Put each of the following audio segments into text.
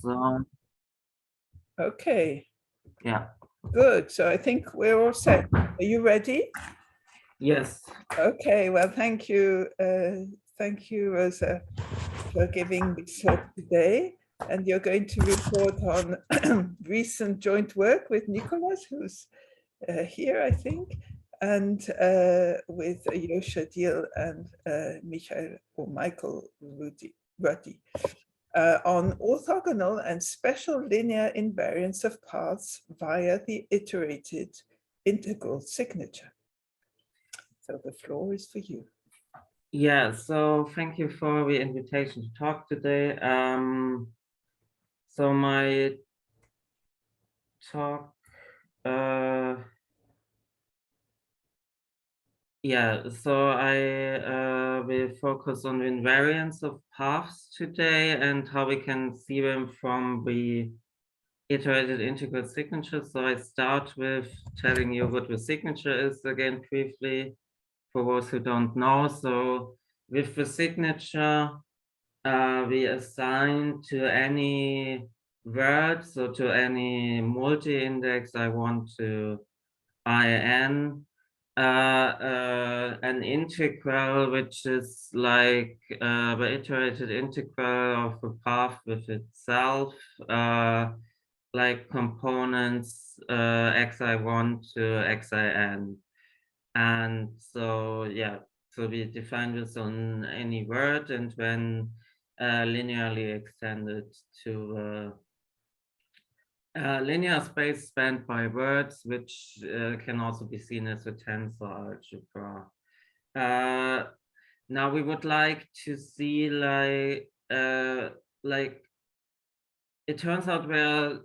So, Okay, yeah. good. So I think we're all set. Are you ready? Yes. Okay, well, thank you. Thank you, Rosa, for giving this talk today. And you're going to report on recent joint work with Nicholas, who's here, I think, and with Yosha Deal and Michael Ruddy on orthogonal and special linear invariants of paths via the iterated integral signature. So the floor is for you. Yeah, so thank you for the invitation to talk today. So my talk, so I will focus on the invariants of paths today and how we can see them from the iterated integral signature. So I start with telling you what the signature is again briefly for those who don't know. So with the signature, we assign to any word, so to any multi-index I want to IN, an integral which is like the iterated integral of the path with itself, like components xi1 to xin. And so, yeah, so we define this on any word and then linearly extended to linear space spanned by words, which can also be seen as a tensor algebra. Now we would like to see like it turns out where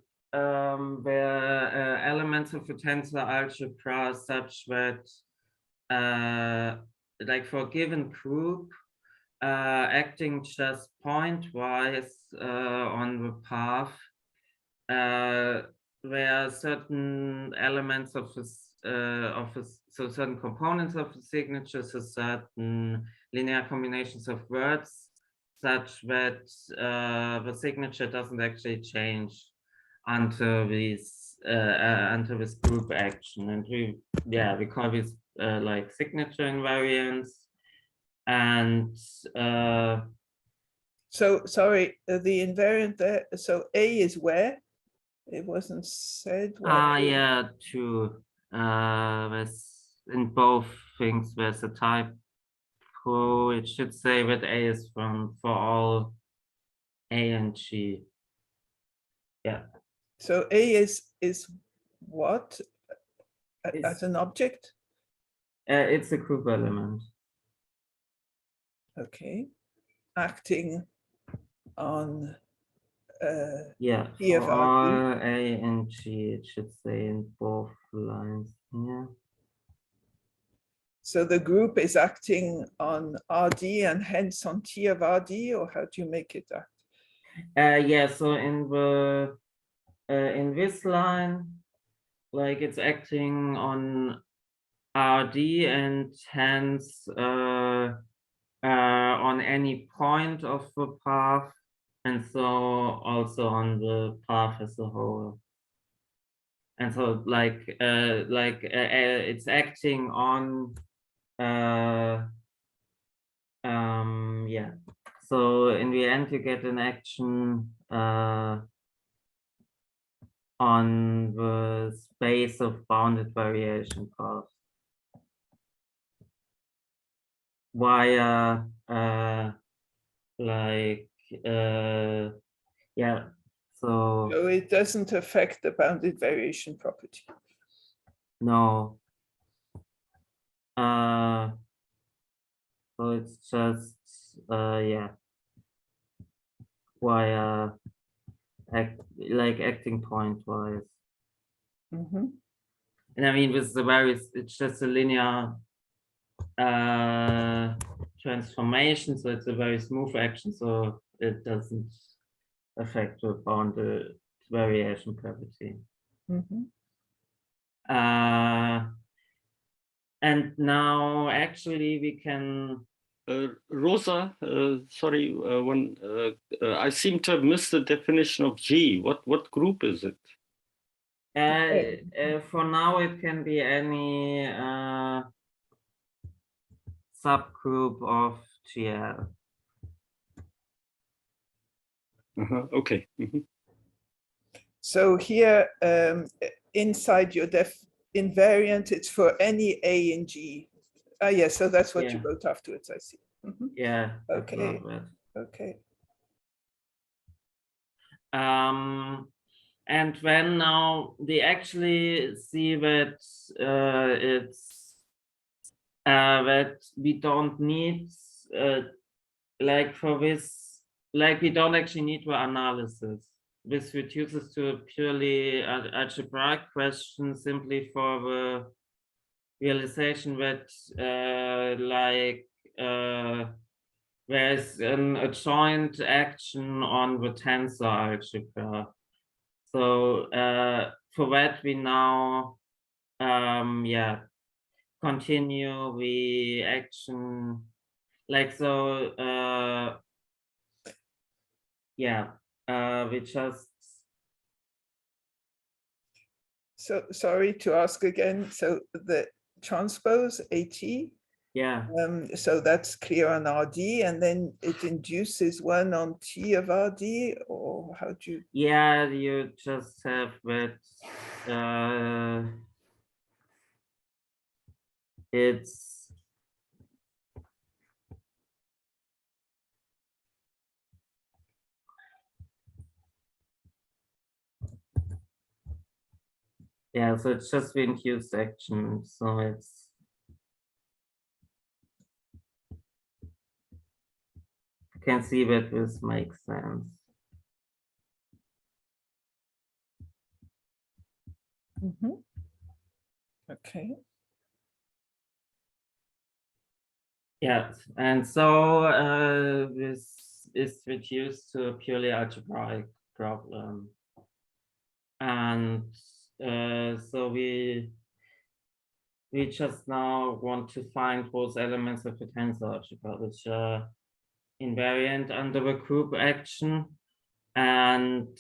elements of a tensor algebra are such that like for a given group, acting just pointwise on the path, where certain elements of this, so certain components of the signature, so certain linear combinations of words, such that the signature doesn't actually change until this group action, and we call this like signature invariants. And so sorry, the invariant there, so A is where? It wasn't said. yeah, true. There's in both things there's a type. It should say that A is for all A and G. Yeah. So A is what as an object? It's a group element. Okay, acting on yeah, T of for all RD. A and G, it should say in both lines. Yeah. So the group is acting on RD and hence on T of RD, or how do you make it act? Yeah, so in this line, like it's acting on RD and hence on any point of the path, and so also on the path as a whole. And so it's acting on yeah. So in the end, you get an action on the space of bounded variation paths via yeah. So it doesn't affect the bounded variation property. No. So it's just yeah. Via acting pointwise. Mm-hmm. And I mean, with the various, it's just a linear transformation, so it's a very smooth action, so it doesn't affect the bounded variation property. Mm-hmm. And now actually we can Rosa, sorry, I seem to have missed the definition of G. What group is it? For now, it can be any subgroup of GL. Okay. Mm-hmm. So here, inside your invariant, it's for any A in G. Yes, so that's what you wrote afterwards, I see. Mm-hmm. Yeah. Okay. Okay. And when now we actually see that it's that we don't need like for this, like we don't actually need the analysis. This reduces to a purely algebraic question simply for the realization that there's a joint action on the tensor algebra. So for that we now continue the action like so we just sorry to ask again, so the transpose AT, so that's clear on RD, and then it induces one on T of RD, or how do you? Yeah, you just have that it's so it's just the induced action, so it's I can see that this makes sense. Mm-hmm. Okay. Yeah, and so this is reduced to a purely algebraic problem, and so we just now want to find those elements of the tensor algebra which are invariant under the group action, and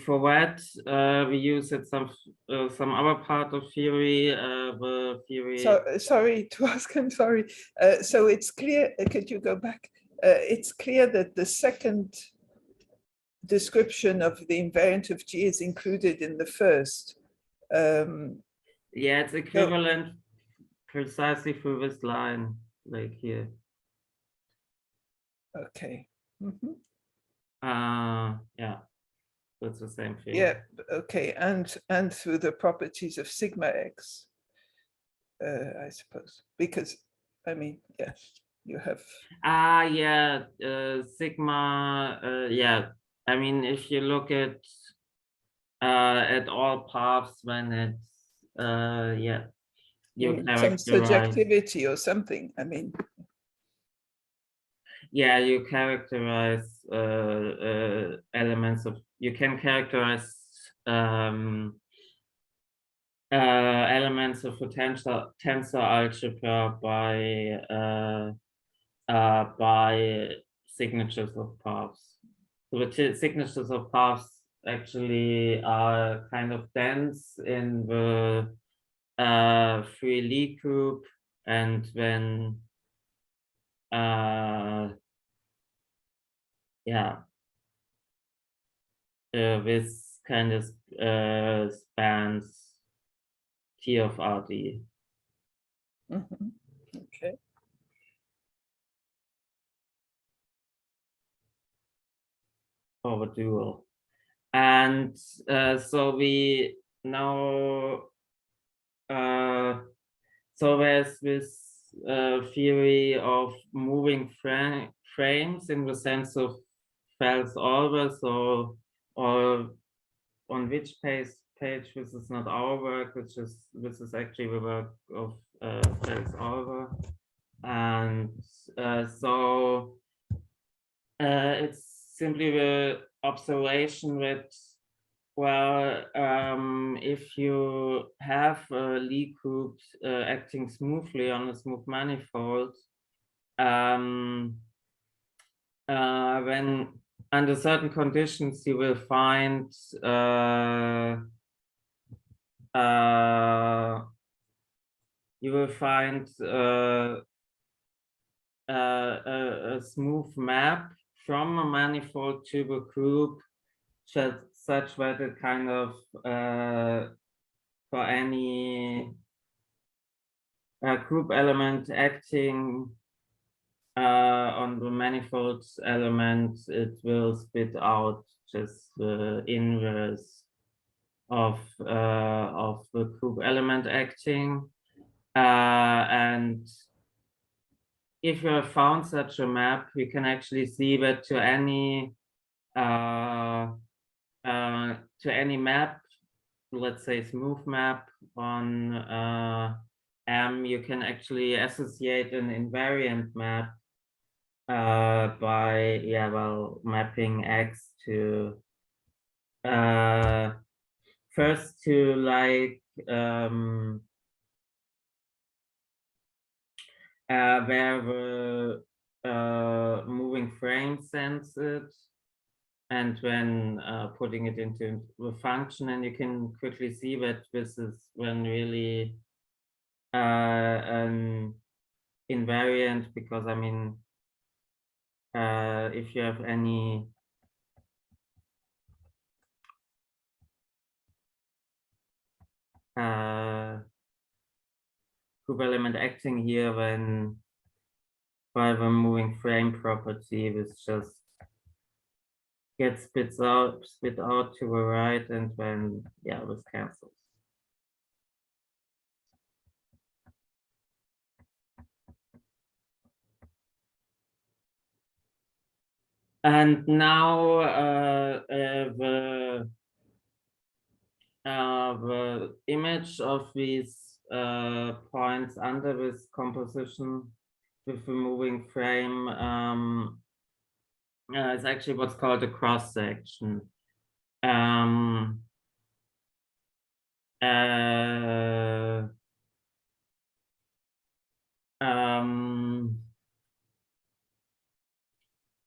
for that we use it some other part of theory, the theory. So sorry to ask, I'm sorry. So it's clear, could you go back? It's clear that the second description of the invariant of G is included in the first. Yeah, it's equivalent precisely through this line, like here. Okay. Mm-hmm. Yeah, that's the same thing. Yeah, okay, and through the properties of sigma x, I suppose, because I mean, yes, you have. Sigma. Yeah, I mean, if you look at all paths, when it's you some subjectivity or something. I mean. Yeah, you characterize elements of. You can characterize elements of a tensor algebra by signatures of paths. So the signatures of paths actually are kind of dense in the free Lie group, and then this kind of spans T of RD. Mm-hmm. Okay. Over dual. And so we now, so there's this theory of moving frames in the sense of Fels-Olver. So, or on which page this is not our work, this is actually the work of Fels-Olver, and so it's simply the observation that Well, if you have Lie groups acting smoothly on a smooth manifold, when under certain conditions you will find a smooth map from a manifold to a group, such that it kind of for any group element acting on the manifold element, it will spit out just the inverse of the group element acting. And if you have found such a map, you can actually see that to any map, let's say smooth map on M, you can actually associate an invariant map by mapping X to first to like where the moving frame sends it, and when putting it into the function, and you can quickly see that this is when really an invariant, because I mean, if you have any group element acting here, when by the moving frame property, this just gets spit out to the right, and then this cancels. And now the image of these points under this composition with the moving frame is actually what's called a cross section.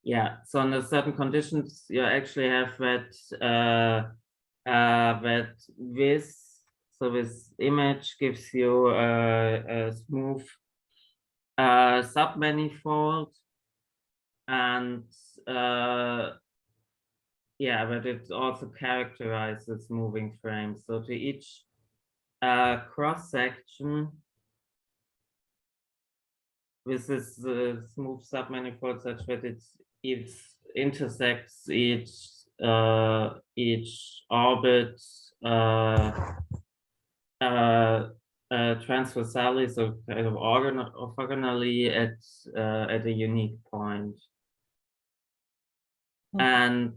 Yeah, so under certain conditions, you actually have that this image gives you a smooth submanifold, and but it also characterizes moving frames. So to each cross section, this is the smooth submanifold such that it intersects each orbit transversally, so kind of orthogonally at a unique point. And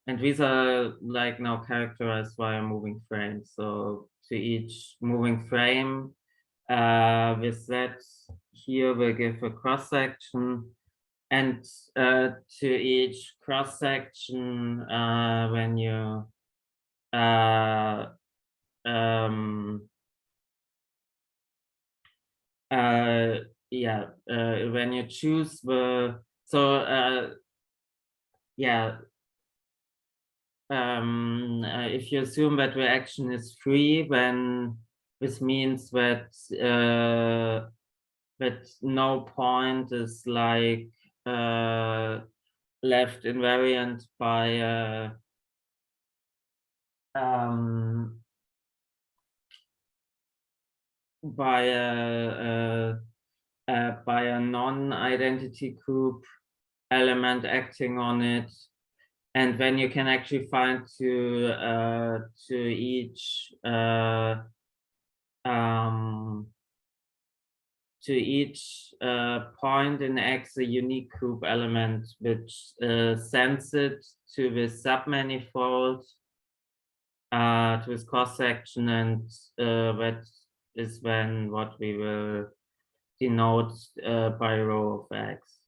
and these are like now characterized via moving frames. So to each moving frame, with that here we give a cross section, and to each cross section, when you when you choose the if you assume that the action is free, then this means that that no point is like left invariant by a non-identity group element acting on it. And then you can actually find to each point in X a unique group element which sends it to this submanifold, to this cross section, and that is then what we will denote by row of X.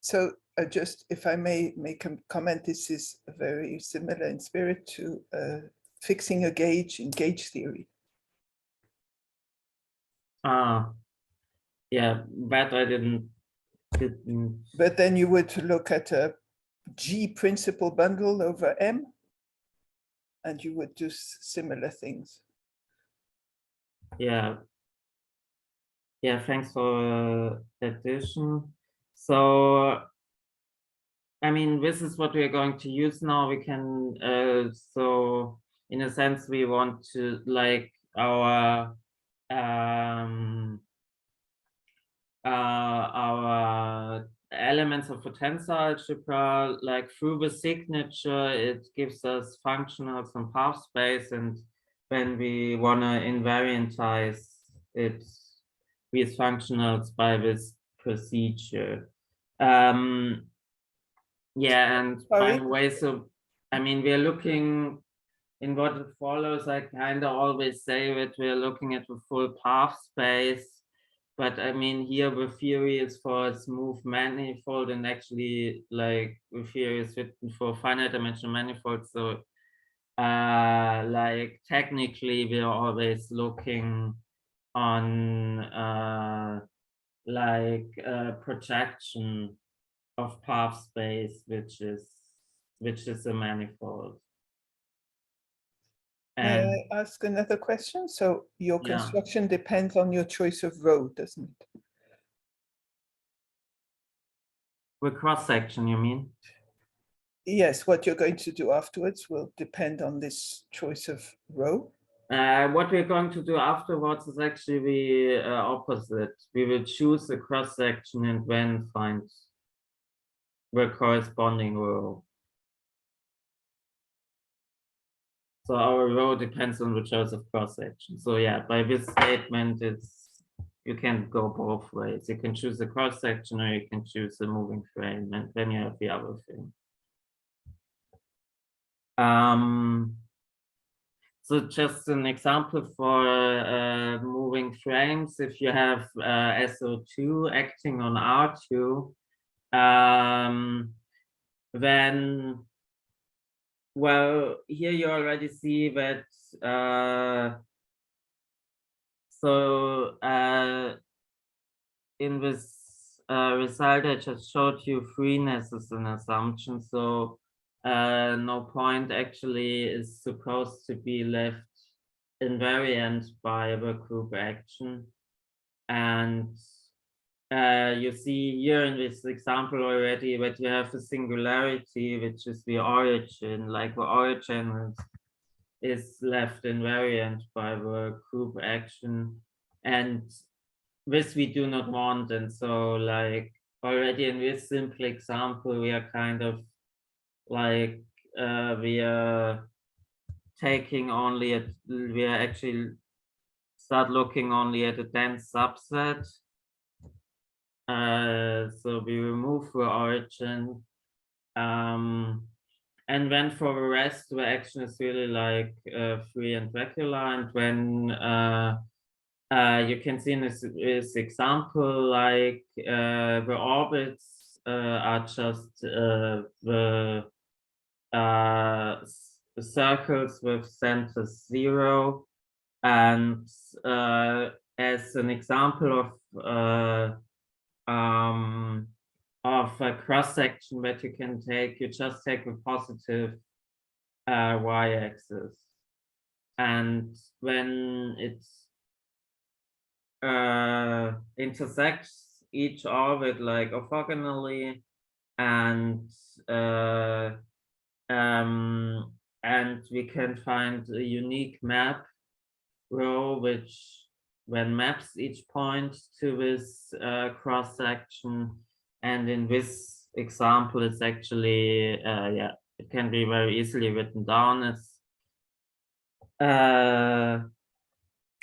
So just, if I may make a comment, this is very similar in spirit to fixing a gauge in gauge theory. Yeah, but I didn't. But then you would look at a G principal bundle over M, and you would do similar things. Yeah. Yeah, thanks for addition. So, I mean, this is what we're going to use now. We can, so in a sense, we want to like our elements of a tensor algebra, like through the signature, it gives us functionals and path space. And when we want to invariantize it, these functionals by this procedure. Yeah, and by the way, so I mean, we're looking in what it follows. I kind of always say that we're looking at the full path space, but I mean, here the theory is for a smooth manifold, and actually, like the theory is written for finite dimensional manifolds. So, like technically, we're always looking on like projection of path space, which is a manifold. And may I ask another question? So your yeah. construction depends on your choice of row, doesn't it? The cross section, you mean? Yes, what you're going to do afterwards will depend on this choice of row. What we're going to do afterwards is actually the opposite. We will choose the cross section and then find the corresponding row. So our row depends on the choice of cross section. So yeah, by this statement, you can go both ways. You can choose the cross section or you can choose the moving frame, and then you have the other thing. So just an example for moving frames. If you have SO2 acting on R2, then, well, here you already see that, in this result, I just showed you freeness as an assumption. So no point actually is supposed to be left invariant by the group action. And you see here in this example already that you have a singularity, which is the origin, like the origin is left invariant by the group action. And this we do not want. And so like already in this simple example, we are kind of like, we are taking only we are actually start looking only at a dense subset. So we remove the origin. And then for the rest, the action is really like free and regular. And when you can see in this example, like the orbits are just the circles with centers 0. And as an example of a cross section that you can take, you just take a positive y-axis, and when it intersects each orbit like orthogonally, and we can find a unique map row which when maps each point to this cross section. And in this example, it's actually yeah, it can be very easily written down as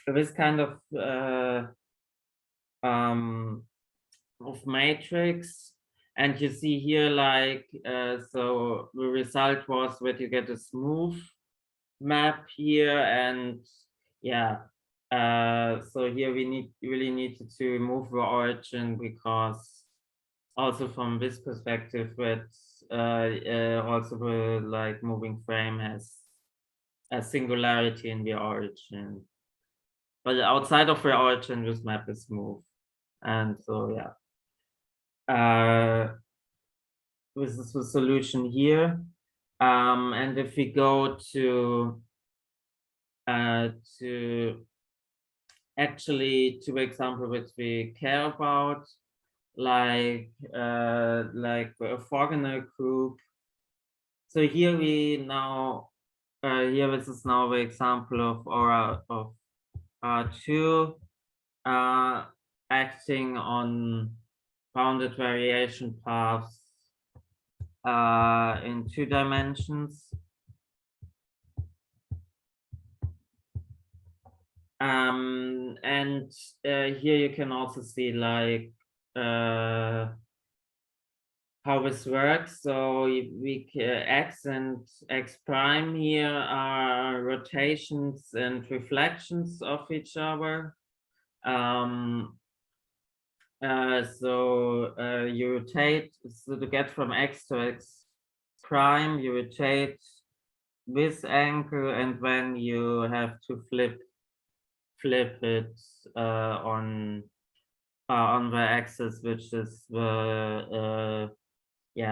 this kind of matrix. And you see here, like, so the result was that you get a smooth map here. And yeah, so here we really needed to remove the origin because also from this perspective, that also the like moving frame has a singularity in the origin, but outside of the origin, this map is smooth, and so yeah. This is the solution here, and if we go to actually to the example which we care about, like the orthogonal group. So here we now here this is now the example of R2 acting on bounded variation paths in 2 dimensions. And here you can also see like how this works. So we x and x prime here are rotations and reflections of each other. You rotate, so to get from x to x prime, you rotate this angle, and then you have to flip it on the axis, which is the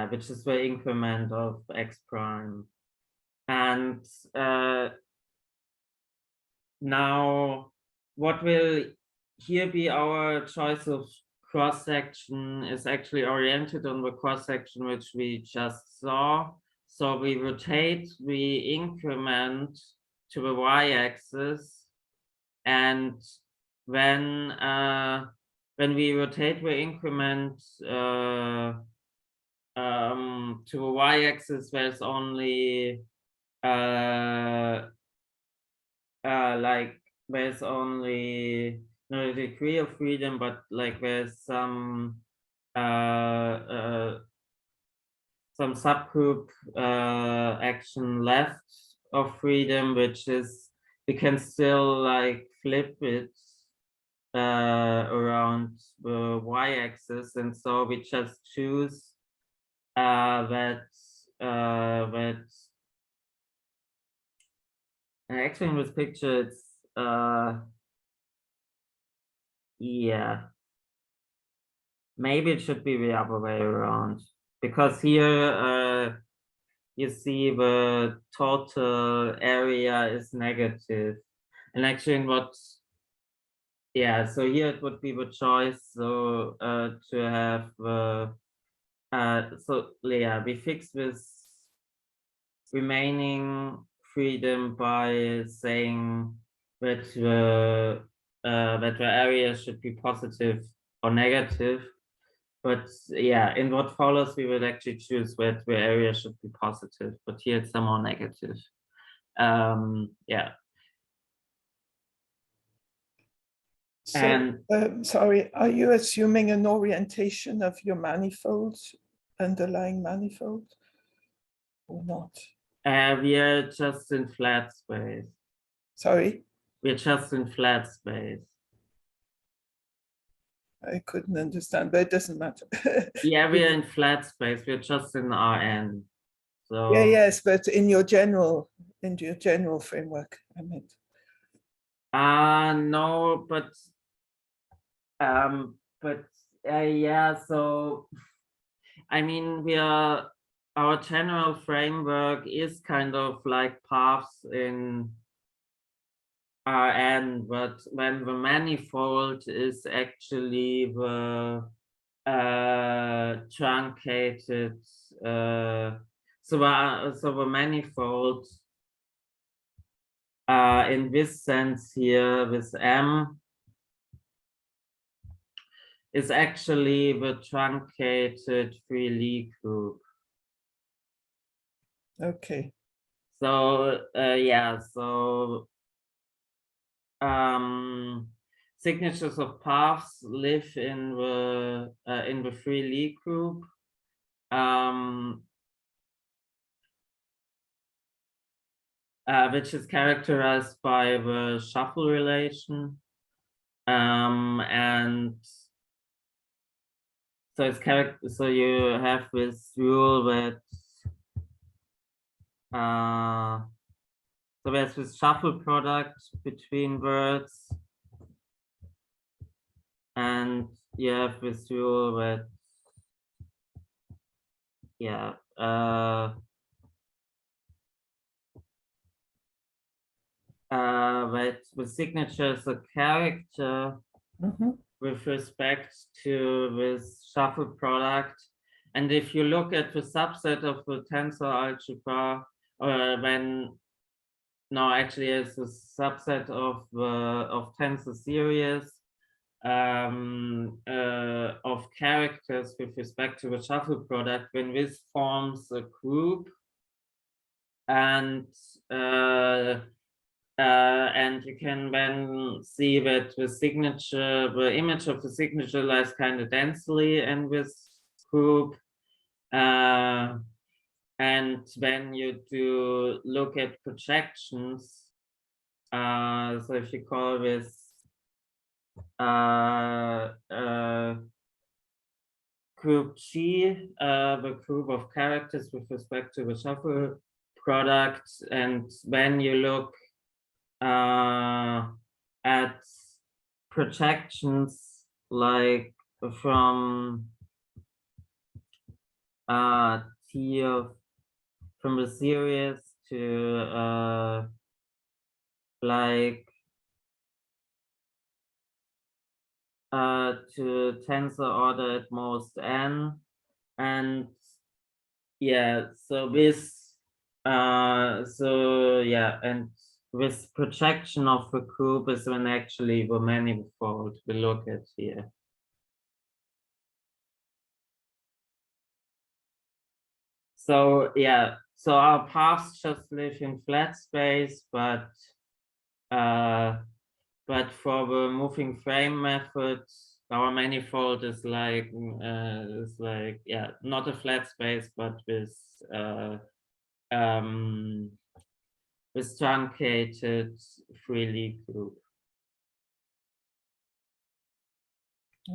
which is the increment of x prime. And now what will here be our choice of cross section is actually oriented on the cross section which we just saw. So we rotate the increment to the y-axis, and when we rotate the increment to the y-axis, there's only like there's only not a degree of freedom, but like there's some subgroup action left of freedom, which is we can still like flip it around the y-axis, and so we just choose that actually in this picture it's yeah, maybe it should be the other way around, because here you see the total area is negative, and actually in what so here it would be the choice, so to have we fix this remaining freedom by saying that the area should be positive or negative. But yeah, in what follows, we would actually choose that the area should be positive, but here it's somehow negative. Yeah. So, sorry, are you assuming an orientation of your manifolds, underlying manifolds, or not? We are just in flat space. Sorry? We're just in flat space. I couldn't understand, but it doesn't matter. Yeah, we're in flat space. We're just in Rn. So yeah, yes, but in your general framework, I meant. No, but yeah, so I mean our general framework is kind of like paths in Rn, but when the manifold is actually the truncated so the manifold in this sense here with M is actually the truncated free Lie group. Okay. So yeah, so signatures of paths live in the free Lie group. Which is characterized by the shuffle relation, and So it's so you have this rule that so there's this shuffle product between words, and you have this rule that that the signature is a character with respect to this shuffle product. And if you look at the subset of the tensor algebra, then no, actually it's a subset of tensor series of characters with respect to the shuffle product, when this forms a group, and you can then see that the signature, the image of the signature lies kind of densely in this group. And when you do look at projections, so if you call this group G, the group of characters with respect to the shuffle product, and when you look at projections like from T of from the series to like to tensor order at most n, and yeah, so this and this projection of the group is when actually the manifold we look at here. So yeah, so our paths just live in flat space, but for the moving frame method, our manifold is like not a flat space, but with truncated freely group.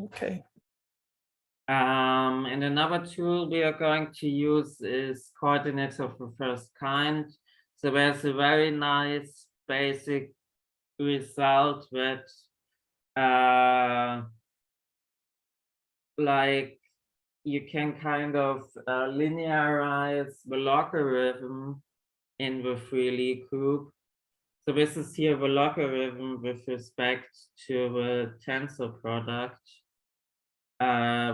Okay. And another tool we are going to use is coordinates of the first kind. So there's a very nice basic result that like you can kind of linearize the logarithm in the freely group. So this is here the logarithm with respect to the tensor product,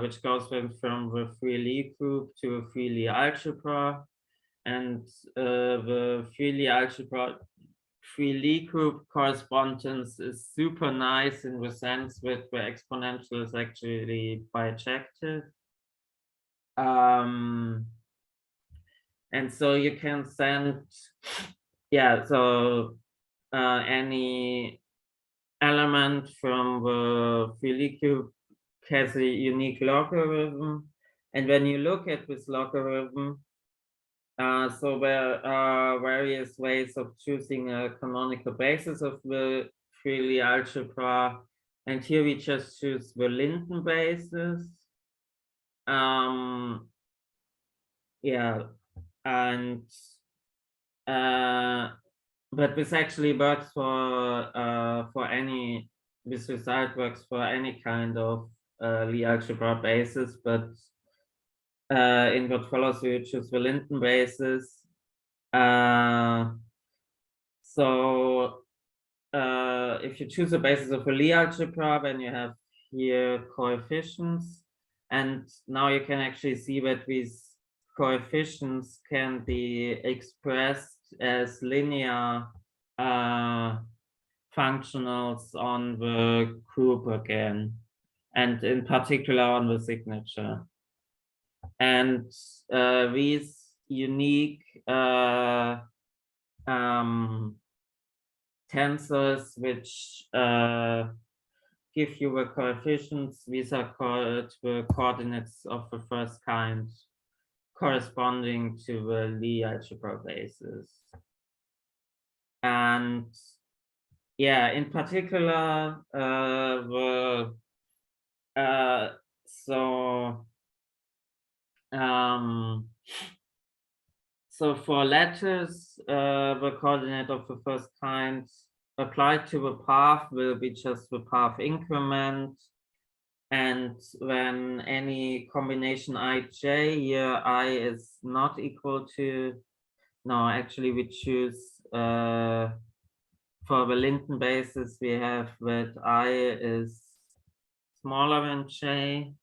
which goes from the freely group to a freely algebra, and the freely group correspondence is super nice in the sense that the exponential is actually bijective. And so you can send, any element from the freely group has a unique logarithm, and when you look at this logarithm, so there are various ways of choosing a canonical basis of the freely algebra, and here we just choose the Linden basis. And but this actually works for any, this result works for any kind of Lie algebra basis, but in what follows we choose the Linden basis. So if you choose the basis of a Lie algebra, then you have here coefficients, and now you can actually see that these coefficients can be expressed as linear functionals on the group again, and in particular on the signature. And these unique tensors which give you the coefficients, these are called the coordinates of the first kind, corresponding to the Lie algebra basis. And yeah, in particular, so So for letters, the coordinate of the first kind applied to the path will be just the path increment. And when any combination ij, here I is not equal to, no, actually we choose, for the Linton basis, we have that I is smaller than j.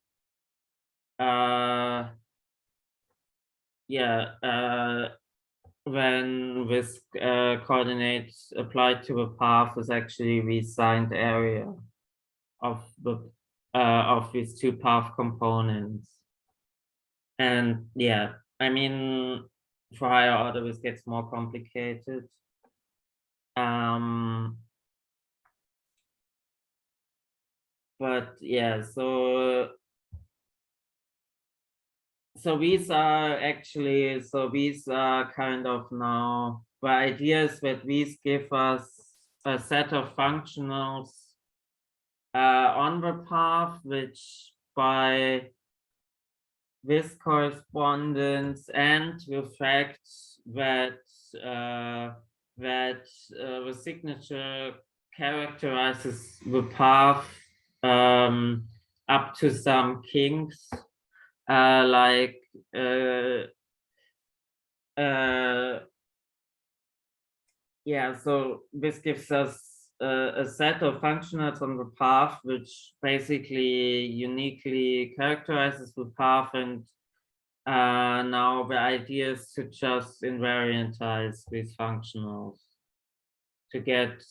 When this coordinate applied to the path is actually the signed area of the of these two path components. And yeah, I mean, for higher order, this gets more complicated. But yeah, so these are actually, these are kind of now the ideas that these give us a set of functionals on the path, which by this correspondence and the fact that the signature characterizes the path up to some kinks, yeah, so this gives us a set of functionals on the path which basically uniquely characterizes the path, and now the idea is to just invariantize these functionals to get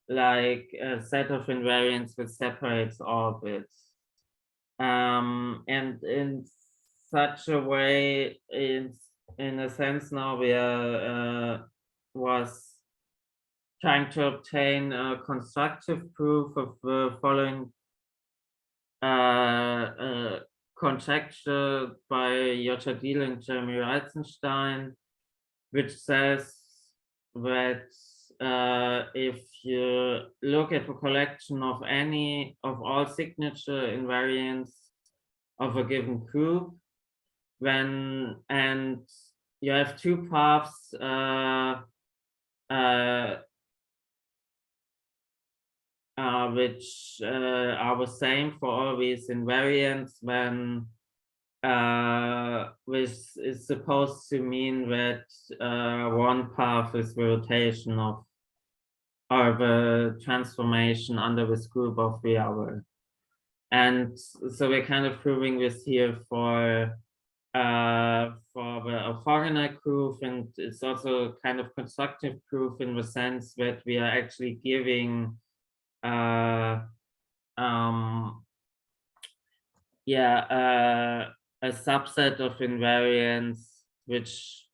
like a set of invariants that separates orbits. And in such a way, in a sense, now we are was trying to obtain a constructive proof of the following conjecture by Jota Diel and Jeremy Reitzenstein, which says that if you look at the collection of any of all signature invariants of a given group, and you have two paths which are the same for all these invariants, then this is supposed to mean that one path is the rotation of, or the transformation under this group of the other. And so we're kind of proving this here for the orthogonal proof, and it's also kind of constructive proof in the sense that we are actually giving a subset of invariants which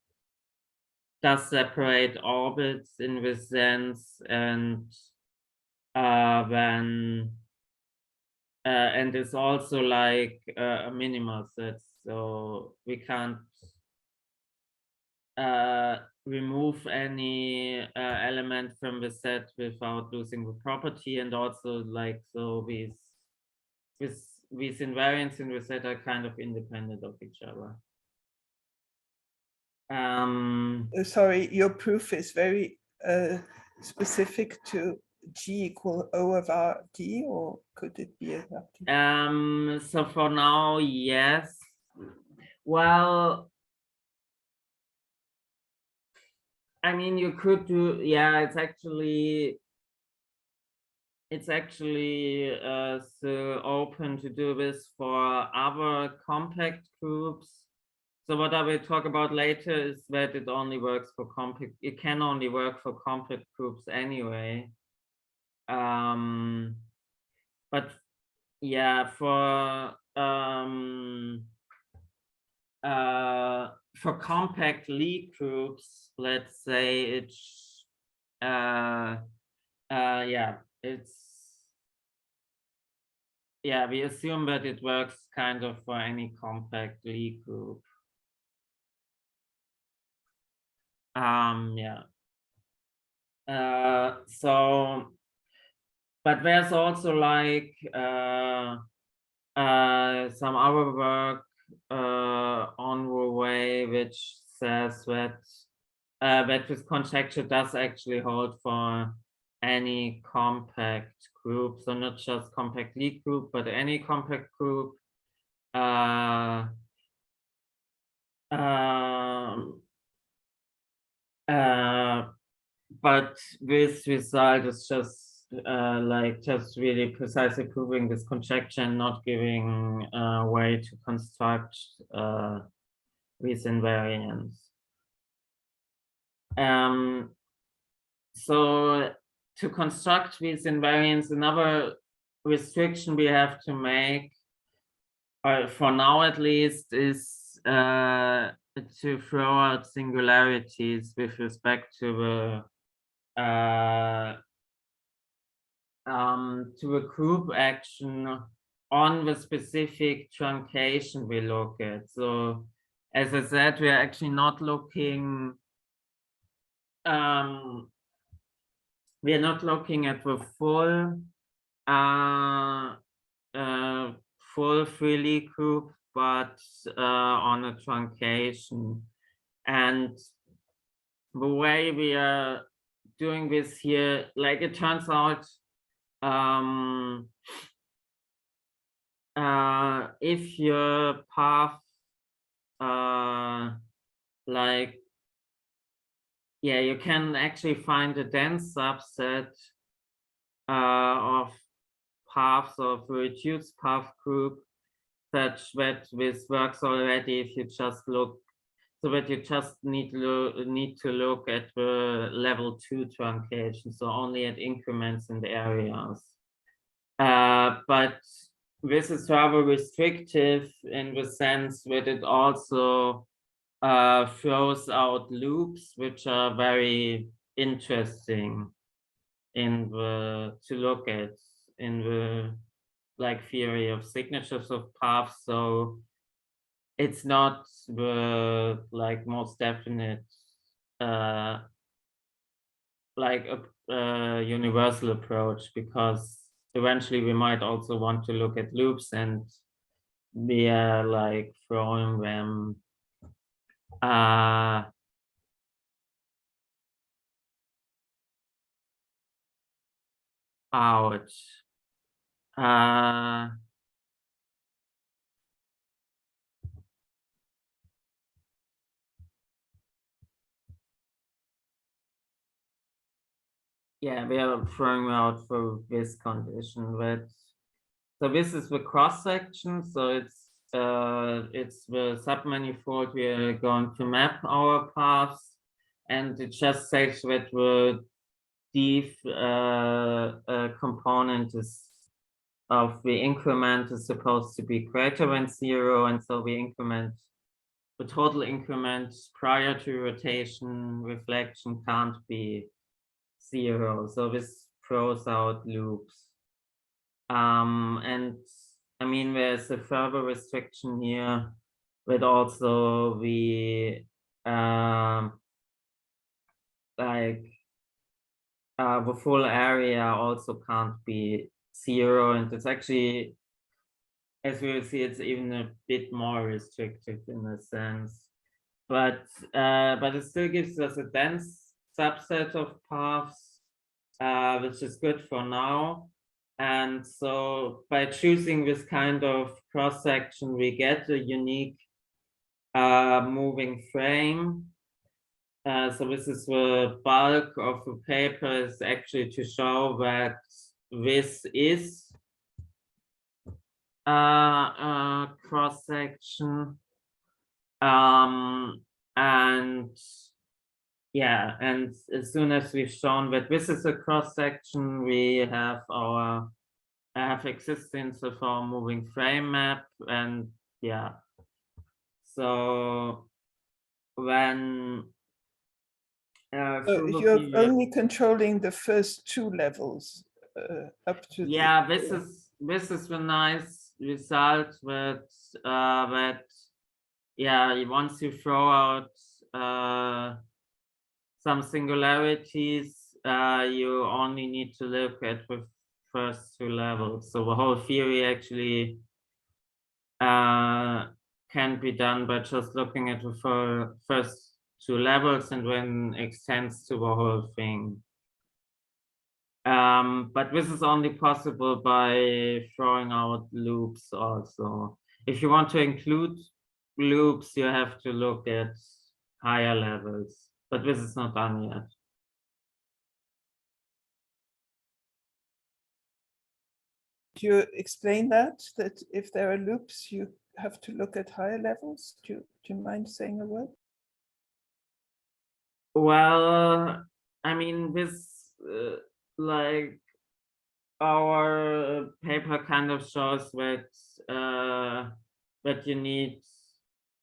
does separate orbits in this sense, and then and it's also like a minimal set, so we can't remove any element from the set without losing the property. And also, like, so these invariants in the set are kind of independent of each other. Sorry, your proof is very specific to G equal O of R D, or could it be adapted? So for now, yes. Well, I mean, you could do, yeah, it's actually so open to do this for other compact groups. So what I will talk about later is that it only works for compact, it can only work for compact groups anyway. But yeah, for compact Lie groups, let's say it's we assume that it works kind of for any compact Lie group. So, but there's also like some other work on the way which says that that this conjecture does actually hold for any compact group, so not just compact Lie group, but any compact group. But this result is just like just really precisely proving this conjecture and not giving way to construct these invariants. So to construct these invariants, another restriction we have to make, for now at least, is to throw out singularities with respect to a group action on the specific truncation we look at. So as I said, we are actually not looking we are not looking at the full full freely group, but on a truncation. And the way we are doing this here, like it turns out, if your path, like, yeah, you can actually find a dense subset of paths of a reduced path group, such that this works already if you just look, so that you just need to look at the level 2 truncation, so only at increments in the areas. But this is rather restrictive in the sense that it also throws out loops, which are very interesting to look at in the like theory of signatures of paths. So it's not the like most definite like a universal approach, because eventually we might also want to look at loops, and we are like throwing them out. Yeah, we are throwing out for this condition that, so this is the cross section, so it's the submanifold we are going to map our paths, and it just says that the div component of the increment is supposed to be greater than 0, and so the total increment prior to rotation reflection can't be 0. So this throws out loops. And I mean, there's a further restriction here, but also the the full area also can't be 0, and it's actually, as we will see, it's even a bit more restricted in a sense. But it still gives us a dense subset of paths, which is good for now. And so by choosing this kind of cross section, we get a unique moving frame. So this is the bulk of the paper, is actually to show that this is a cross section. And yeah, and as soon as we've shown that this is a cross section, we have our existence of our moving frame map. And yeah, so when so you're only controlling the first 2 levels up to, yeah, this is the nice result that yeah, once you throw out some singularities, you only need to look at the first 2 levels. So the whole theory actually can be done by just looking at the first two levels and then extends to the whole thing. But this is only possible by throwing out loops also. If you want to include loops, you have to look at higher levels, but this is not done yet. Do you explain that if there are loops, you have to look at higher levels? Do you mind saying a word? Well, I mean, this like our paper kind of shows that you need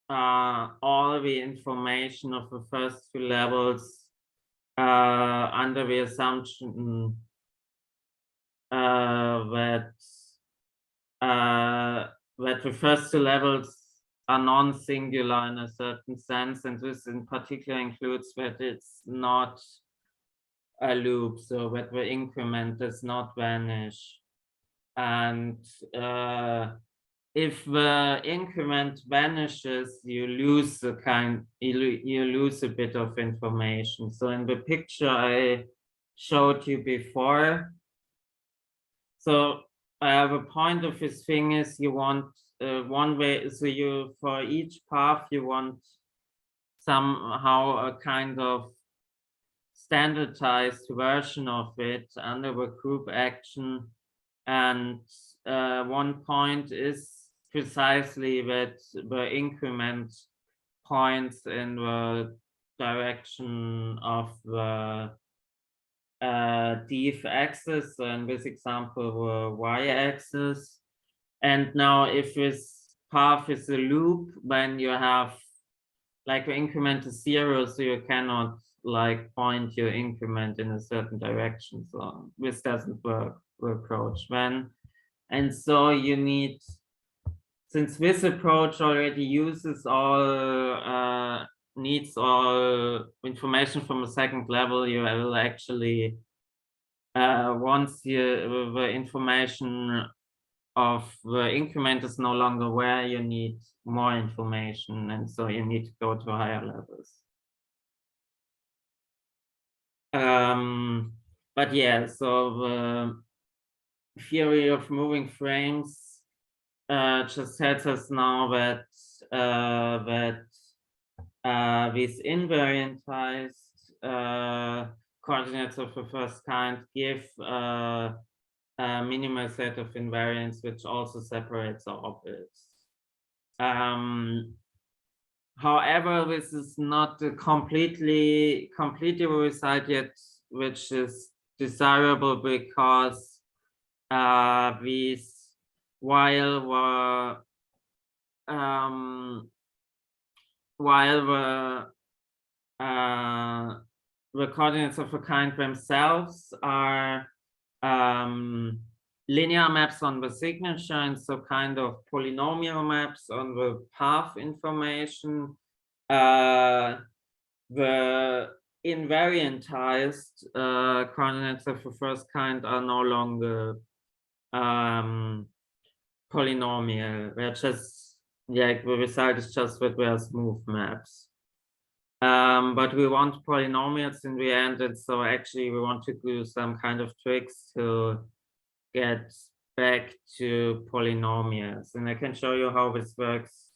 all the information of the first two levels under the assumption that the first two levels are non-singular in a certain sense, and this in particular includes that it's not a loop, so that the increment does not vanish. And if the increment vanishes, you lose you lose a bit of information. So in the picture I showed you before, so the point of this thing is you want one way, so you, for each path, you want somehow a kind of standardized version of it under the group action. And one point is precisely that the increment points in the direction of the df axis, so in this example the y-axis. And now if this path is a loop, then you have like the increment is 0, so you cannot like point your increment in a certain direction. So this doesn't work, the approach then. And so you need, since this approach already uses all needs all information from a second level, you will actually once the information of the increment is no longer where, you need more information, and so you need to go to higher levels. But yeah, so the theory of moving frames just tells us now that these invariantized coordinates of the first kind give a minimal set of invariants which also separates the orbits. However, this is not a completely result yet, which is desirable because these, while the coordinates of a kind themselves are linear maps on the signature, and so kind of polynomial maps on the path information. The invariantized coordinates of the first kind are no longer polynomial. They're just, yeah, the result is just that we are smooth maps. But we want polynomials in the end, and so actually we want to do some kind of tricks to get back to polynomials, and I can show you how this works.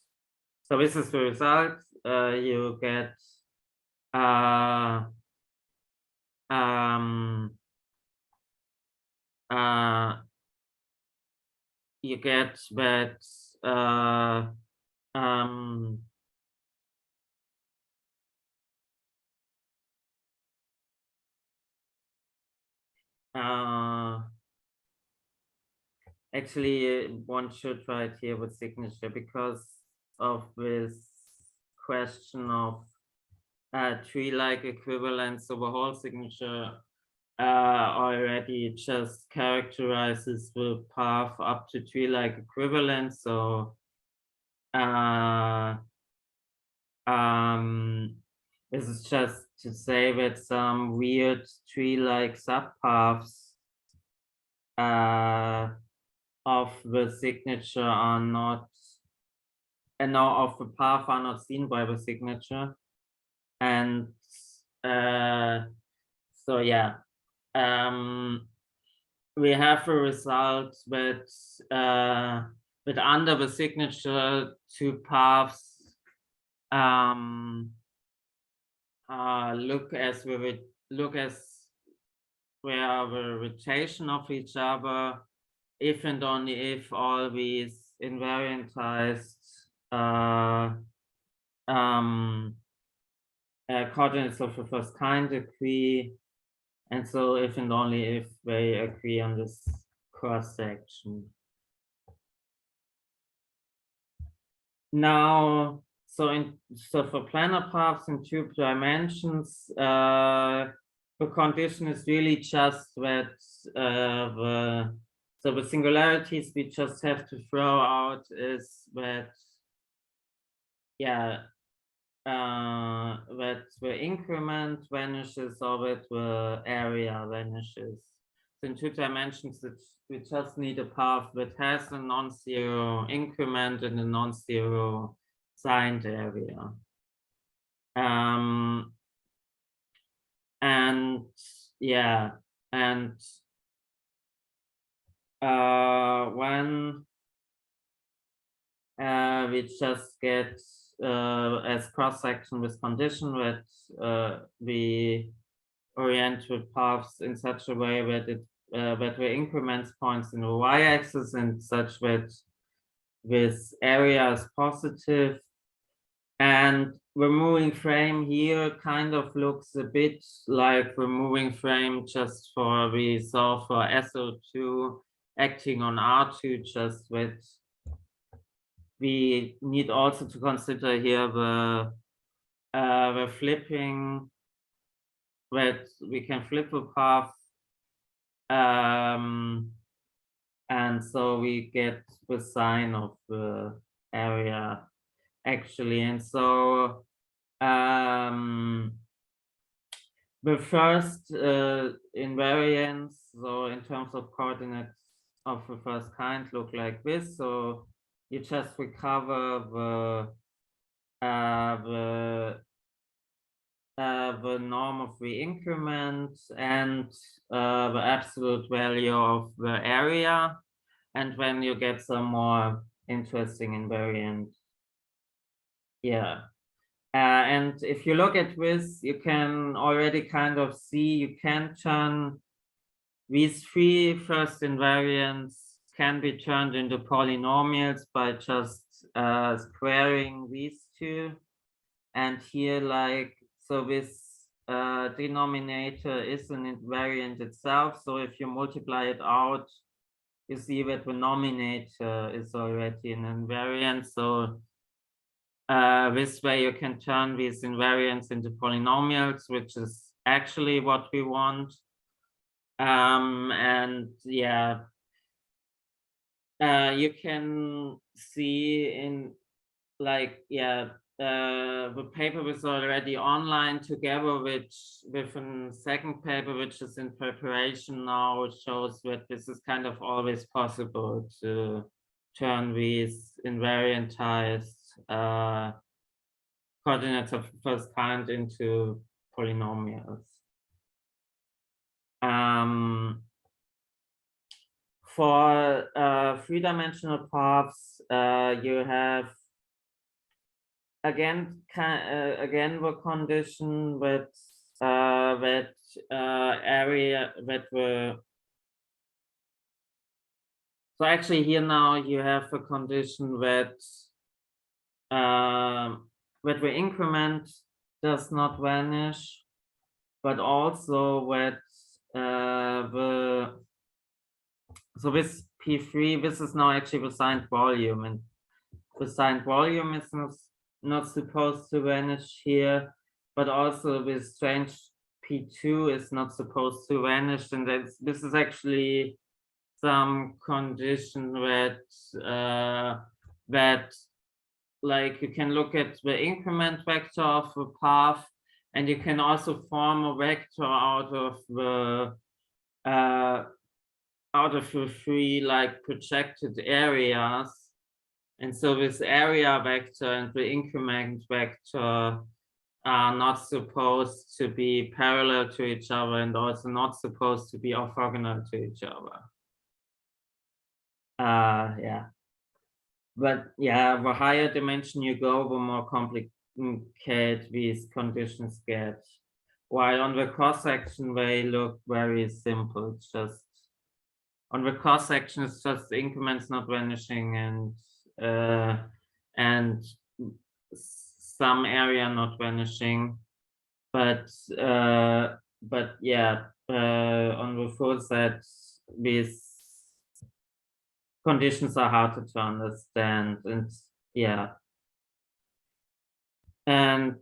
So this is the result. You get you get that actually one should write here with signature because of this question of tree-like equivalence. So the whole signature already just characterizes the path up to tree-like equivalence. So this is just to say that some weird tree-like subpaths of the signature are not and now of the path are not seen by the signature. And so yeah, we have a result that under the signature two paths look as where the rotation of each other, if and only if all these invariantized coordinates of the first kind agree, and so if and only if they agree on this cross section. Now, so for planar paths in 2 dimensions, the condition is really just that the singularities we just have to throw out is that, yeah, that the increment vanishes or that the area vanishes. So in 2 dimensions, we just need a path that has a non-zero increment and a non-zero signed area. And yeah, and when we just get as cross-section with condition that we orient the paths in such a way that it that the increments points in the y-axis and such that this area is positive. And the moving frame here kind of looks a bit like the moving frame just for we saw for SO2 acting on R2, just that we need also to consider here the flipping, that we can flip the path, and so we get the sign of the area actually. And so the first invariants, so in terms of coordinates of the first kind, look like this. So you just recover the norm of the increment and the absolute value of the area, and when you get some more interesting invariant. Yeah. And if you look at this, you can already kind of see you can turn these 3 first invariants can be turned into polynomials by just squaring these 2. And here, like, so this denominator is an invariant itself. So if you multiply it out, you see that the nominator is already an invariant. So this way you can turn these invariants into polynomials, which is actually what we want. And yeah, you can see in, like, yeah, the paper was already online together with a second paper which is in preparation now. It shows that this is kind of always possible to turn these invariantized coordinates of the first kind into polynomials. For 3-dimensional paths, you have again the condition that area that the, so actually here now you have a condition that that the increment does not vanish, but also that so this P3, this is now actually the signed volume, and the signed volume is not supposed to vanish here, but also this strange P2 is not supposed to vanish, and this is actually some condition that that, like, you can look at the increment vector of the path, and you can also form a vector out of the 3 like projected areas, And so this area vector and the increment vector are not supposed to be parallel to each other and also not supposed to be orthogonal to each other. Yeah. But yeah, the higher dimension you go, the more complicated these conditions get. While on the cross-section, they look very simple. It's just, on the cross-section, it's just the increments not vanishing and some area not vanishing. But yeah, on the full set, these conditions are harder to understand, and yeah. And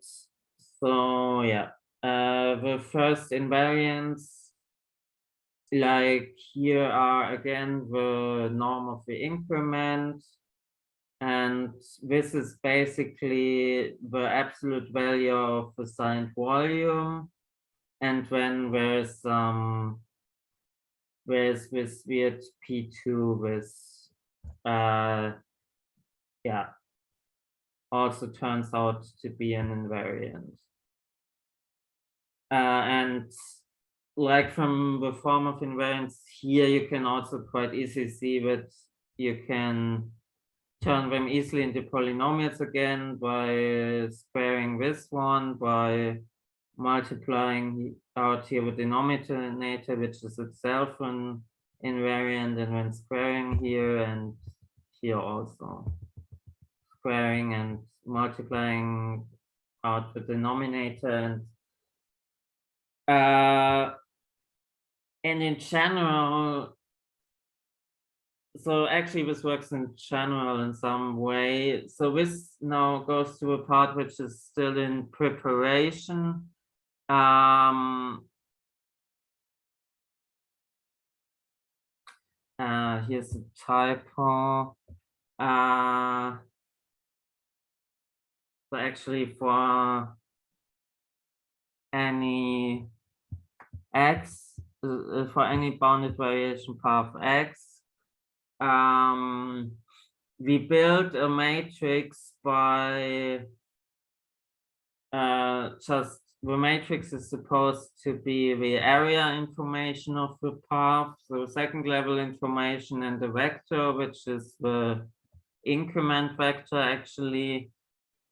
so yeah, the first invariants, like here are again the norm of the increment, and this is basically the absolute value of the signed volume. And when there's this weird P2 with yeah, also turns out to be an invariant. And like from the form of invariants here, you can also quite easily see that you can turn them easily into polynomials again by squaring this one, by multiplying out here with denominator, which is itself an invariant, and then squaring here and here also. Squaring and multiplying out the denominator, and in general, so actually this works in general in some way. So this now goes to a part which is still in preparation. Here's a typo. So actually for any x, for any bounded variation path x, we build a matrix by just the matrix is supposed to be the area information of the path, so second level information, and the vector, which is the increment vector actually.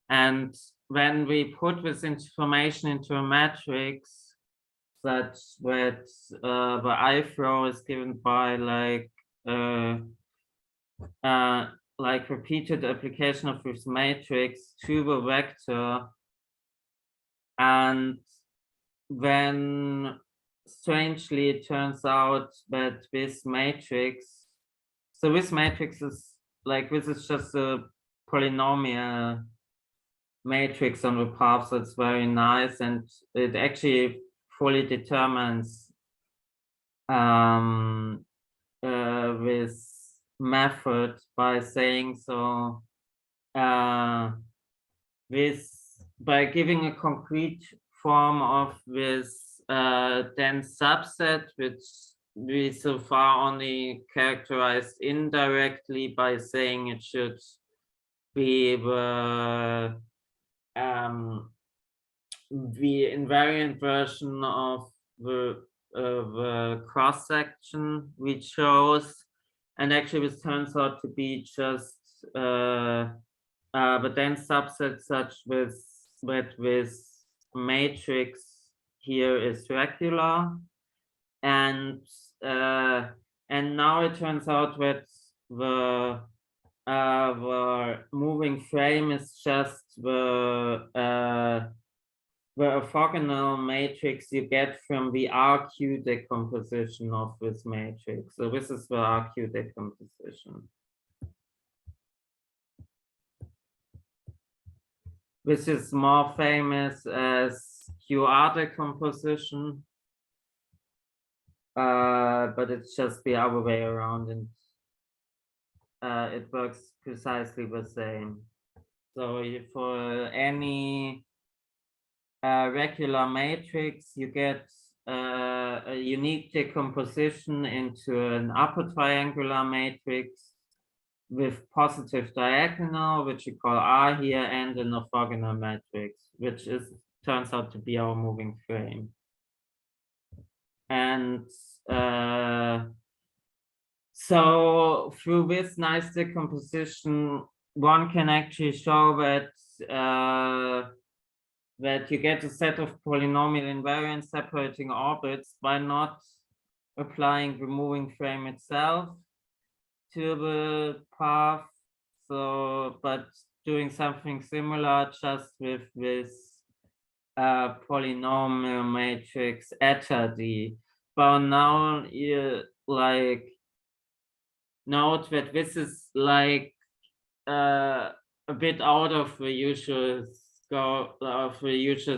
And when we put this information into a matrix such that the ith row is given by like repeated application of this matrix to the vector, and then strangely it turns out that this matrix, so this matrix is like, this is just a polynomial matrix on the path, so it's very nice, and it actually fully determines this method by saying so by giving a concrete form of this dense subset, which we so far only characterized indirectly by saying it should be the invariant version of the cross section we chose. And actually this turns out to be just the dense subset such that this matrix here is regular, and now it turns out that the moving frame is just the orthogonal matrix you get from the RQ decomposition of this matrix. So this is the RQ decomposition. This is more famous as QR-decomposition, but it's just the other way around, and it works precisely the same. So for any regular matrix, you get a unique decomposition into an upper triangular matrix, with positive diagonal, which we call R here, and an orthogonal matrix, which turns out to be our moving frame. And so through this nice decomposition, one can actually show that that you get a set of polynomial invariants separating orbits by not applying the moving frame itself to the path. So, but doing something similar just with this polynomial matrix eta D. But now you like note that this is like a bit out of the usual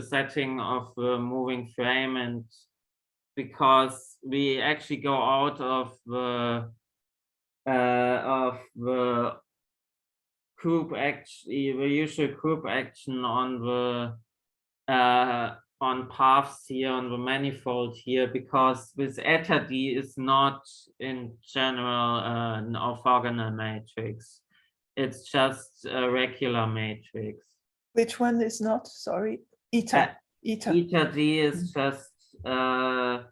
setting of the moving frame, and because we actually go out of the group action, the usual group action on the on paths here, on the manifold here, because this eta D is not in general an orthogonal matrix. It's just a regular matrix. Which one is not? Sorry, eta. Eta D is just by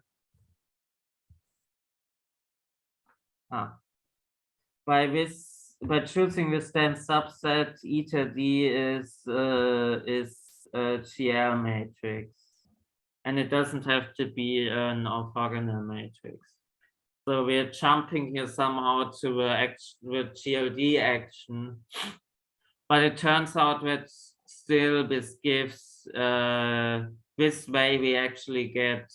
choosing this dense subset, eta D is a GL matrix, and it doesn't have to be an orthogonal matrix. So we're jumping here somehow to the GLD action, but it turns out that still this gives this way we actually get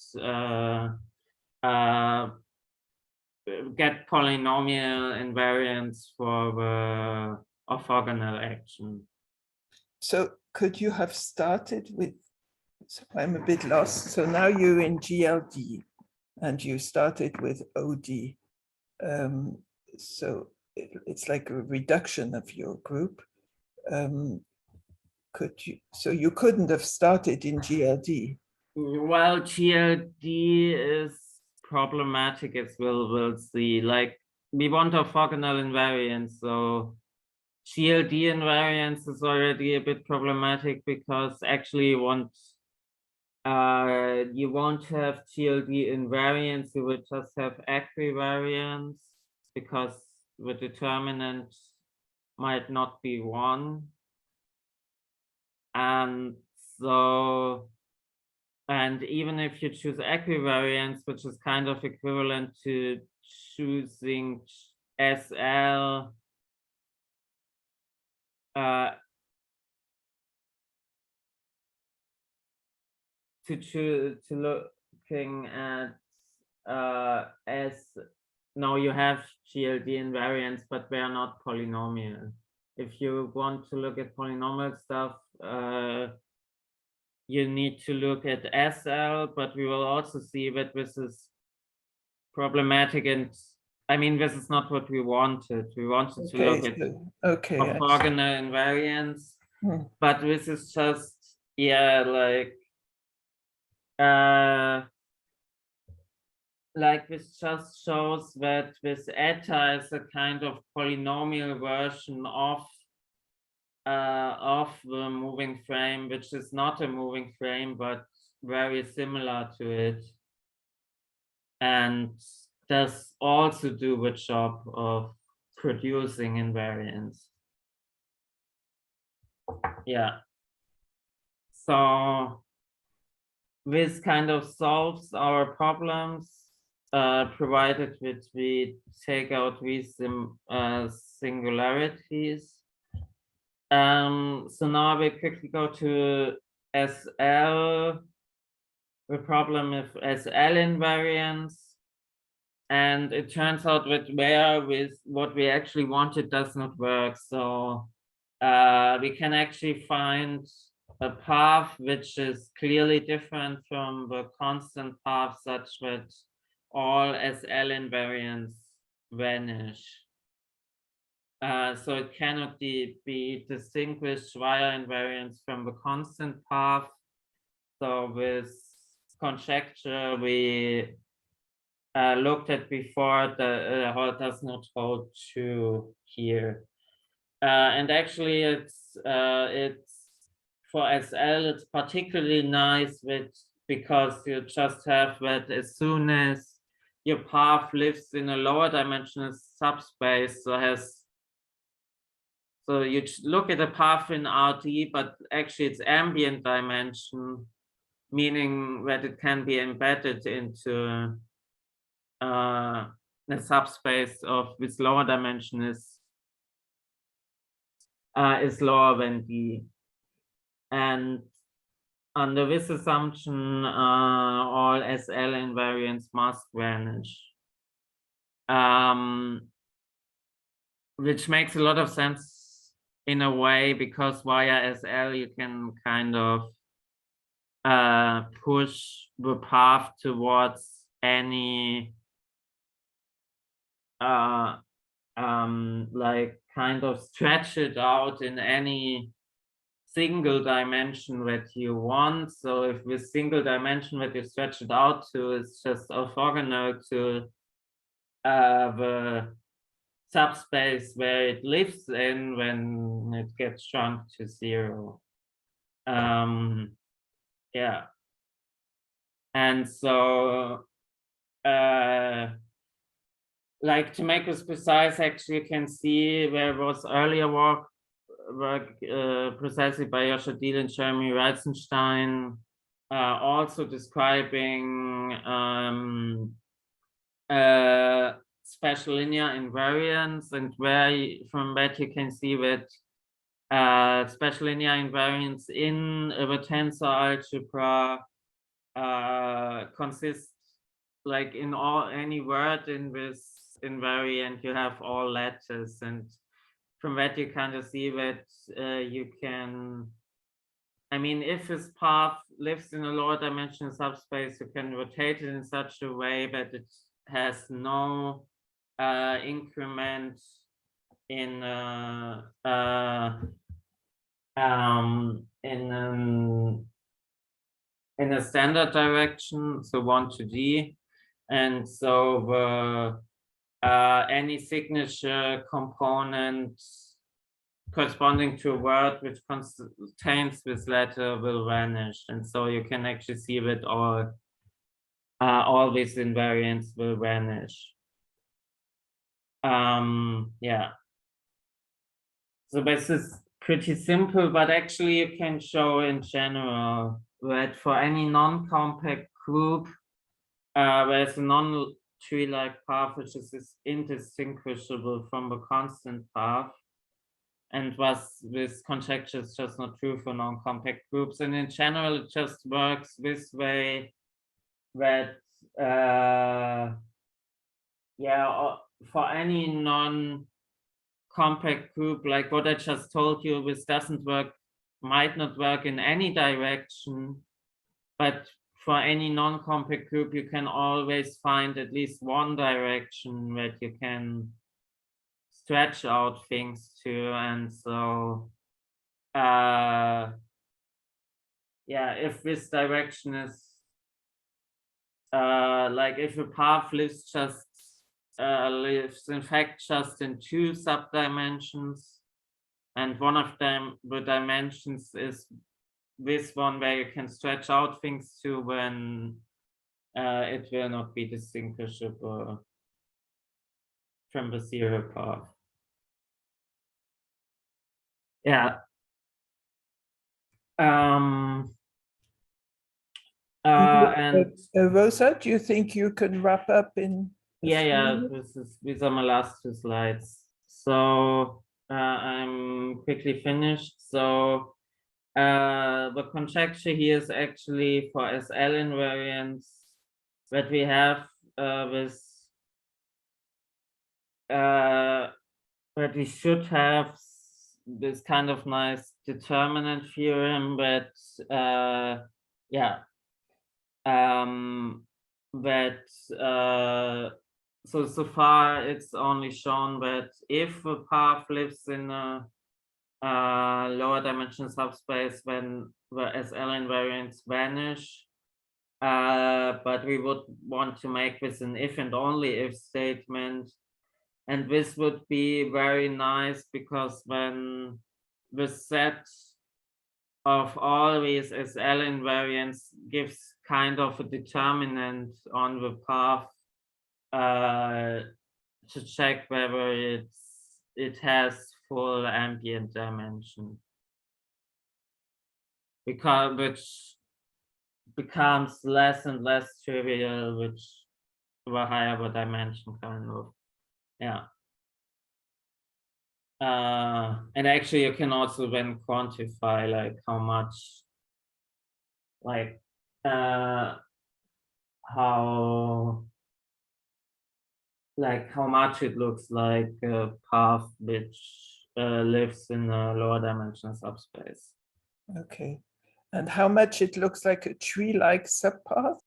polynomial invariants for the orthogonal action. So could you have started with, so I'm a bit lost. So now you're in GLD and you started with OD. So it's like a reduction of your group. So you couldn't have started in GLD? Well, GLD is problematic as we'll see. Like, we want orthogonal invariance, so GLD invariance is already a bit problematic because actually you won't have GLD invariance, you will just have equivariance because the determinant might not be 1. And so, and even if you choose equivariance, which is kind of equivalent to choosing SL, looking at now you have GLD invariants, but they are not polynomial. If you want to look at polynomial stuff, you need to look at SL, but we will also see that this is problematic, and I mean, this is not what we wanted. We wanted to look at orthogonal invariance, but this is just, yeah, like this just shows that this eta is a kind of polynomial version of the moving frame, which is not a moving frame, but very similar to it, and does also do the job of producing invariance. Yeah. So this kind of solves our problems, provided that we take out these singularities. So now we quickly go to SL, the problem of SL invariance. And it turns out that where with what we actually wanted does not work. So we can actually find a path which is clearly different from the constant path such that all SL invariants vanish. So it cannot be distinguished via invariance from the constant path. So with conjecture, we looked at before, the does not hold true here. And actually, it's for SL, it's particularly nice because you just have that as soon as your path lives in a lower dimensional subspace, so you look at a path in RD, but actually it's ambient dimension, meaning that it can be embedded into a subspace of this lower dimension is lower than D. And under this assumption, all SL invariants must vanish. Which makes a lot of sense in a way, because via SL you can kind of push the path towards any like kind of stretch it out in any single dimension that you want. So if this single dimension that you stretch it out to is just orthogonal to the subspace where it lives in when it gets shrunk to 0. Yeah. And so like to make this precise, actually you can see there was earlier work precisely by Joshua Deal and Jeremy Reizenstein, also describing special linear invariants, and from that you can see that special linear invariants in the tensor algebra consist, like in any word in this invariant you have all lattice, and from that you kind of see that you can, I mean, if this path lives in a lower dimensional subspace, you can rotate it in such a way that it has no increment in in a standard direction, so 1 to D, and so the any signature component corresponding to a word which contains this letter will vanish, and so you can actually see that all these invariants will vanish. Yeah. So this is pretty simple, but actually you can show in general that for any non-compact group, there's a non-tree-like path which is indistinguishable from the constant path, and thus this conjecture is just not true for non-compact groups. And in general, it just works this way, that yeah, for any non-compact group, like what I just told you, this might not work in any direction, but for any non-compact group, you can always find at least one direction that you can stretch out things to. And so yeah, if this direction is like if a path lives in fact just in 2 subdimensions, and one of them, the dimensions, is this one where you can stretch out things to, when it will not be distinguishable from the 0 path. Yeah. And Rosa, do you think you can wrap up in? Yeah, these are my last 2 slides. So I'm quickly finished. So the conjecture here is actually for SL invariants that we have that we should have this kind of nice determinant theorem, but yeah, that so far it's only shown that if a path lives in a lower dimensional subspace, when the SL invariants vanish, but we would want to make this an if and only if statement. And this would be very nice because when the set of all these SL invariants gives kind of a determinant on the path to check whether it has full ambient dimension, because which becomes less and less trivial, which the higher the dimension kind of, yeah. And actually you can also then quantify like how much, like how much it looks like a path which lives in a lower dimensional subspace. Okay. And how much it looks like a tree-like subpath?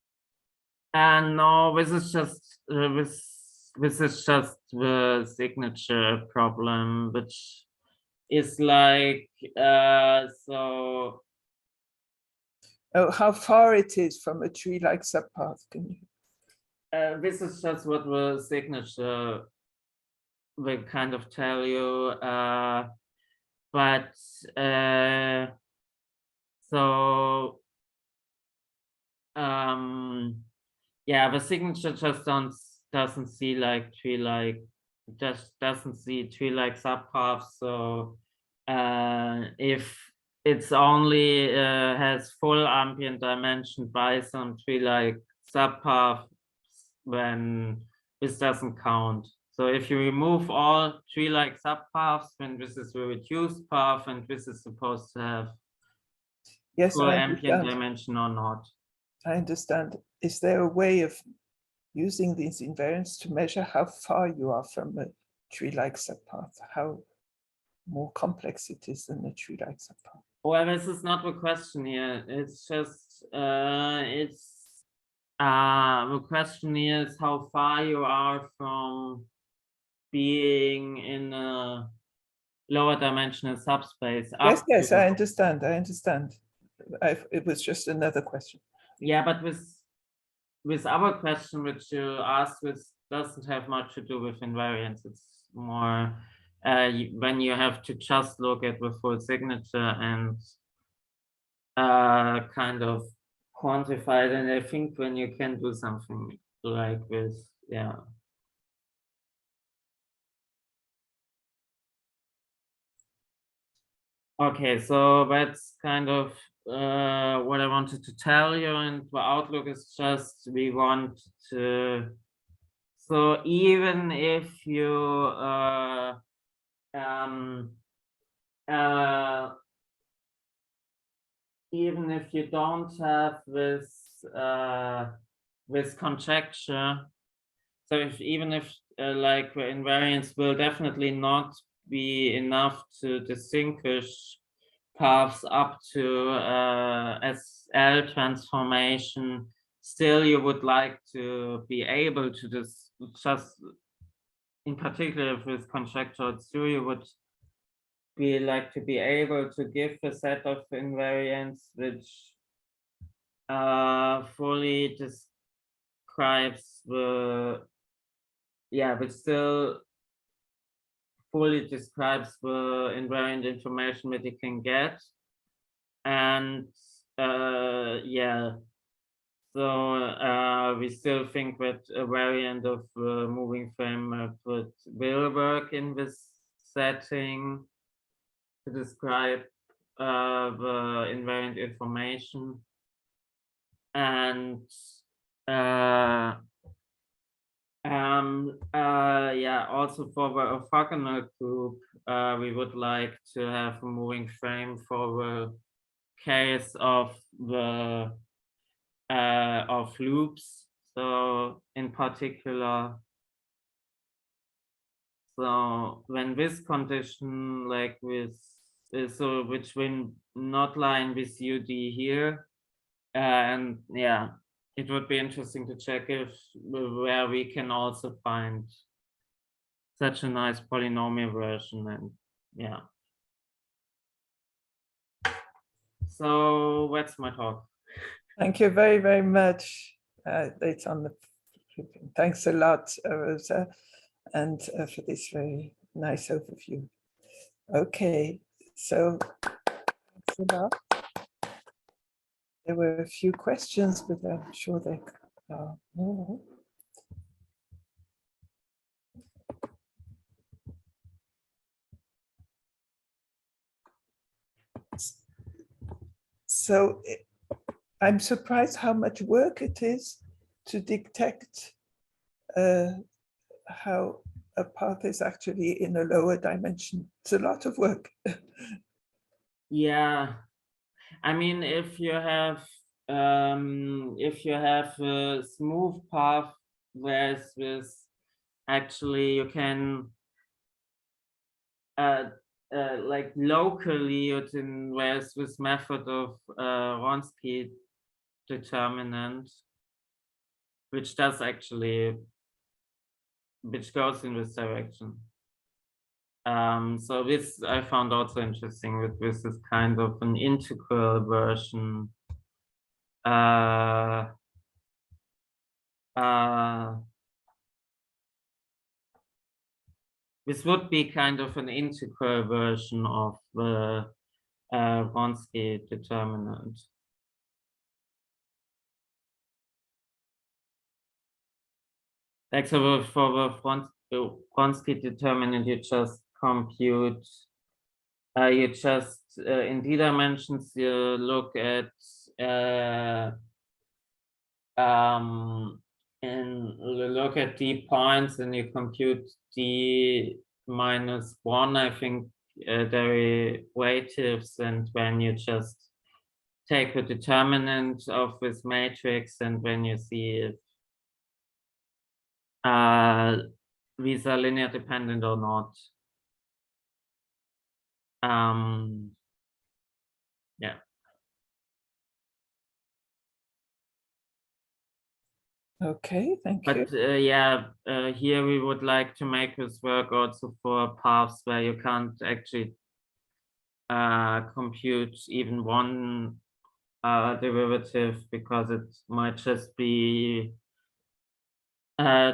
And no, this is just this is just the signature problem, which is like so. Oh, how far it is from a tree-like subpath? Can you? This is just what the signature will kind of tell you, but so yeah, the signature just doesn't see like tree-like, just doesn't see tree-like subpaths. So if it's only has full ambient dimension by some tree-like subpath, then this doesn't count. So if you remove all tree-like subpaths, then this is a reduced path, and this is supposed to have full ambient dimension or not. I understand. Is there a way of using these invariants to measure how far you are from a tree-like subpath? How more complex it is than a tree-like subpath? Well, this is not the question here. It's just the question here is how far you are from being in a lower dimensional subspace. Yes, I understand. It was just another question. Yeah, but with our question, which you asked, this doesn't have much to do with invariance. It's more when you have to just look at the full signature and kind of quantify it. And I think when you can do something like this, yeah. Okay, so that's kind of what I wanted to tell you, and the outlook is just we want to, so even if you even if you don't have this this conjecture, so even if like the invariance will definitely not be enough to distinguish paths up to SL transformation, still you would like to be able to just in particular with conjecture 2, you would be like to be able to give a set of invariants which fully describes the, yeah, which still fully describes the invariant information that you can get. And yeah, so we still think that a variant of the moving frame method will work in this setting to describe the invariant information. And yeah, also for the orthogonal group, we would like to have a moving frame for the case of the of loops. So in particular, so when this condition, like with so which will not lie in this UD here, and yeah, it would be interesting to check if where we can also find such a nice polynomial version. And yeah, so that's my talk. Thank you very, very much. It's on the. Thanks a lot, Rosa, and for this very nice overview. Okay, so thanks a lot. There were a few questions, but I'm sure there are more. So I'm surprised how much work it is to detect how a path is actually in a lower dimension. It's a lot of work. Yeah, I mean, if you have a smooth path, whereas with actually you can like locally, whereas with method of Wronski determinant, which goes in this direction. So this I found also interesting with this is kind of an integral version. This would be kind of an integral version of the Wronski determinant. Like so for the Wronski determinant, you just compute, in d dimensions, you look at d points and you compute d minus 1, I think, derivatives, and when you just take the determinant of this matrix and when you see if these are linear dependent or not. Yeah. Okay, thank you. But yeah, here we would like to make this work also for paths where you can't actually compute even one derivative, because it might just be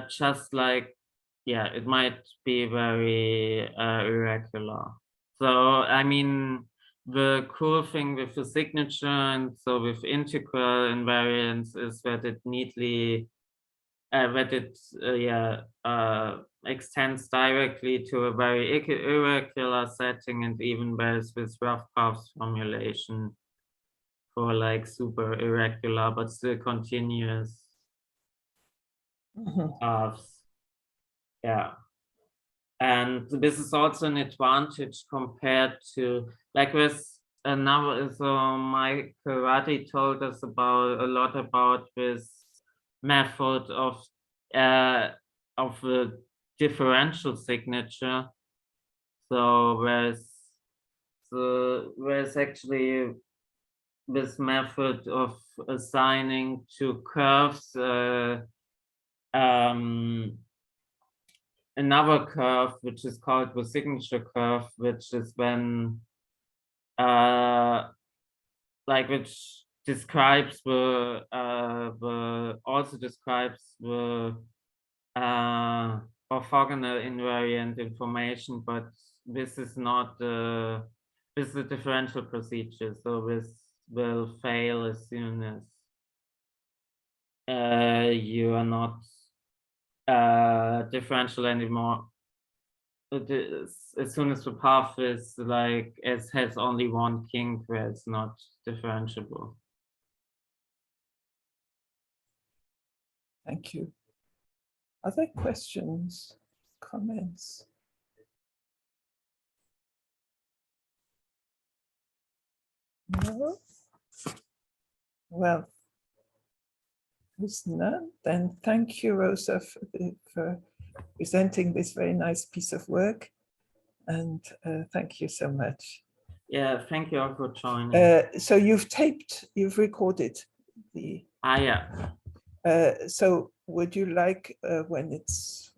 just like, yeah, it might be very irregular. So I mean, the cool thing with the signature and so with integral invariants is that it neatly extends directly to a very irregular setting, and even with rough paths formulation for like super irregular but still continuous paths. Yeah. And this is also an advantage compared to, like, with another, so Mike Karate told us a lot about this method of the differential signature. So whereas actually this method of assigning to curves another curve, which is called the signature curve, which is when which describes the orthogonal invariant information, but this is not this is a differential procedure, so this will fail as soon as you are not differential anymore. As soon as the path is like has only one kink where it's not differentiable. Thank you. Other questions, comments? No? Well, there's none. Then thank you, Rosa, for presenting this very nice piece of work. And thank you so much. Yeah, thank you all for joining. So you've recorded the. Yeah. So would you like, when it's